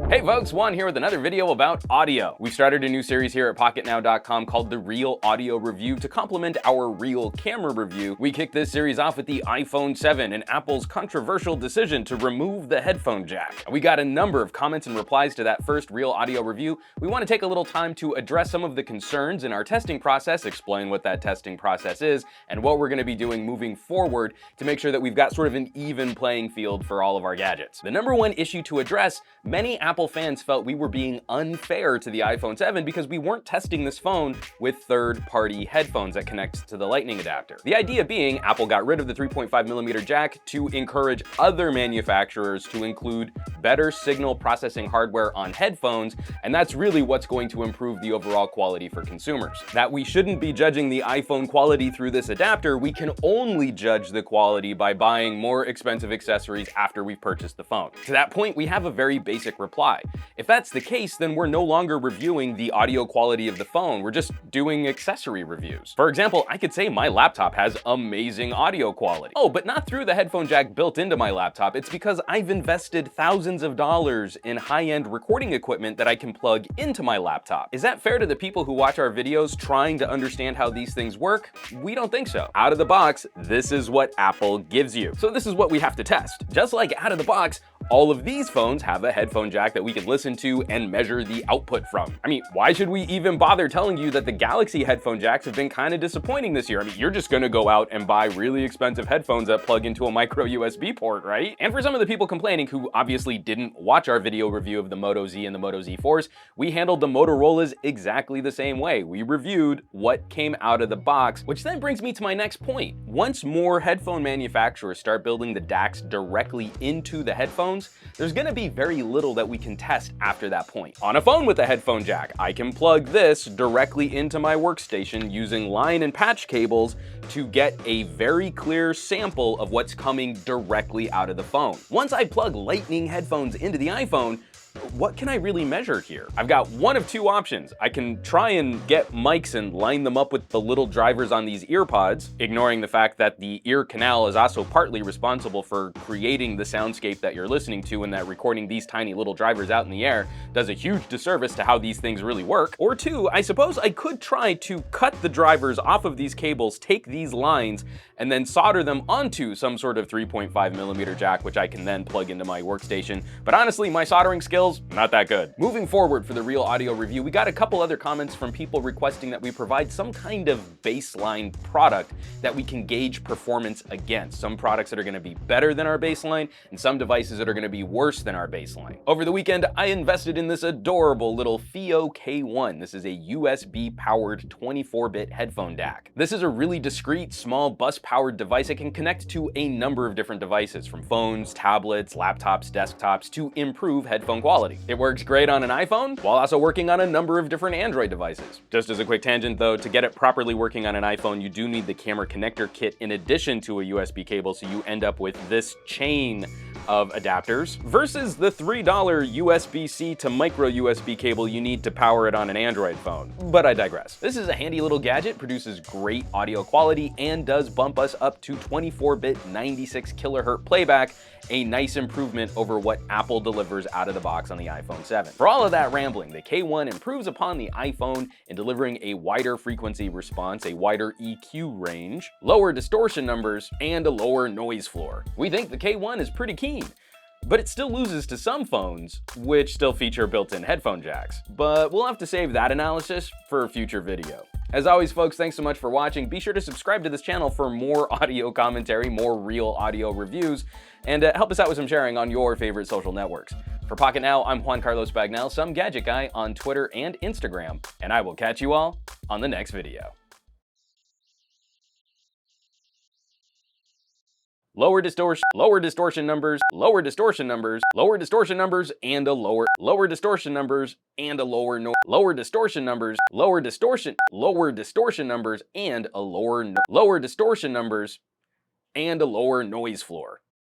Hey folks, Juan here with another video about audio. We've started a new series here at Pocketnow.com called The Real Audio Review to complement our Real Camera Review. We kicked this series off with the iPhone 7 and Apple's controversial decision to remove the headphone jack. We got a number of comments and replies to that first Real Audio Review. We want to take a little time to address some of the concerns in our testing process, explain what that testing process is, and what we're going to be doing moving forward to make sure that we've got sort of an even playing field for all of our gadgets. The number one issue to address, many Apple fans felt we were being unfair to the iPhone 7 because we weren't testing this phone with third-party headphones that connect to the Lightning adapter. The idea being, Apple got rid of the 3.5mm jack to encourage other manufacturers to include better signal processing hardware on headphones, and that's really what's going to improve the overall quality for consumers. That we shouldn't be judging the iPhone quality through this adapter, we can only judge the quality by buying more expensive accessories after we've purchased the phone. To that point, we have a very basic reply. If that's the case, then we're no longer reviewing the audio quality of the phone, we're just doing accessory reviews. For example, I could say my laptop has amazing audio quality. Oh, but not through the headphone jack built into my laptop, it's because I've invested thousands of dollars in high-end recording equipment that I can plug into my laptop. Is that fair to the people who watch our videos trying to understand how these things work? We don't think so. Out of the box, this is what Apple gives you. So this is what we have to test. Just like out of the box, all of these phones have a headphone jack that we can listen to and measure the output from. I mean, why should we even bother telling you that the Galaxy headphone jacks have been kind of disappointing this year? I mean, you're just gonna go out and buy really expensive headphones that plug into a micro USB port, right? And for some of the people complaining who obviously didn't watch our video review of the Moto Z and the Moto Z4s, we handled the Motorola's exactly the same way. We reviewed what came out of the box, which then brings me to my next point. Once more headphone manufacturers start building the DACs directly into the headphones, there's gonna be very little that we can test after that point. On a phone with a headphone jack, I can plug this directly into my workstation using line and patch cables to get a very clear sample of what's coming directly out of the phone. Once I plug Lightning headphones into the iPhone, what can I really measure here? I've got one of two options. I can try and get mics and line them up with the little drivers on these ear pods, ignoring the fact that the ear canal is also partly responsible for creating the soundscape that you're listening to, and that recording these tiny little drivers out in the air does a huge disservice to how these things really work. Or two, I suppose I could try to cut the drivers off of these cables, take these lines, and then solder them onto some sort of 3.5mm jack, which I can then plug into my workstation. But honestly, my soldering skills, not that good. Moving forward for the Real Audio Review, we got a couple other comments from people requesting that we provide some kind of baseline product that we can gauge performance against. Some products that are gonna be better than our baseline, and some devices that are gonna be worse than our baseline. Over the weekend, I invested in this adorable little Fiio K1. This is a USB-powered 24-bit headphone DAC. This is a really discreet, small, bus-powered device that can connect to a number of different devices, from phones, tablets, laptops, desktops, to improve headphone quality. It works great on an iPhone, while also working on a number of different Android devices. Just as a quick tangent though, to get it properly working on an iPhone, you do need the camera connector kit in addition to a USB cable, so you end up with this chain of adapters versus the $3 USB-C to micro USB cable you need to power it on an Android phone. But I digress. This is a handy little gadget, produces great audio quality, and does bump us up to 24-bit 96 kHz playback, a nice improvement over what Apple delivers out of the box on the iPhone 7. For all of that rambling, the K1 improves upon the iPhone in delivering a wider frequency response, a wider EQ range, lower distortion numbers, and a lower noise floor. We think the K1 is pretty keen, but it still loses to some phones, which still feature built-in headphone jacks. But we'll have to save that analysis for a future video. As always, folks, thanks so much for watching. Be sure to subscribe to this channel for more audio commentary, more real audio reviews, and help us out with some sharing on your favorite social networks. For Pocketnow, I'm Juan Carlos Bagnell, some gadget guy on Twitter and Instagram, and I will catch you all on the next video. Lower distortion numbers, and a lower distortion numbers, and a lower distortion numbers, and a lower distortion numbers, and a lower noise floor.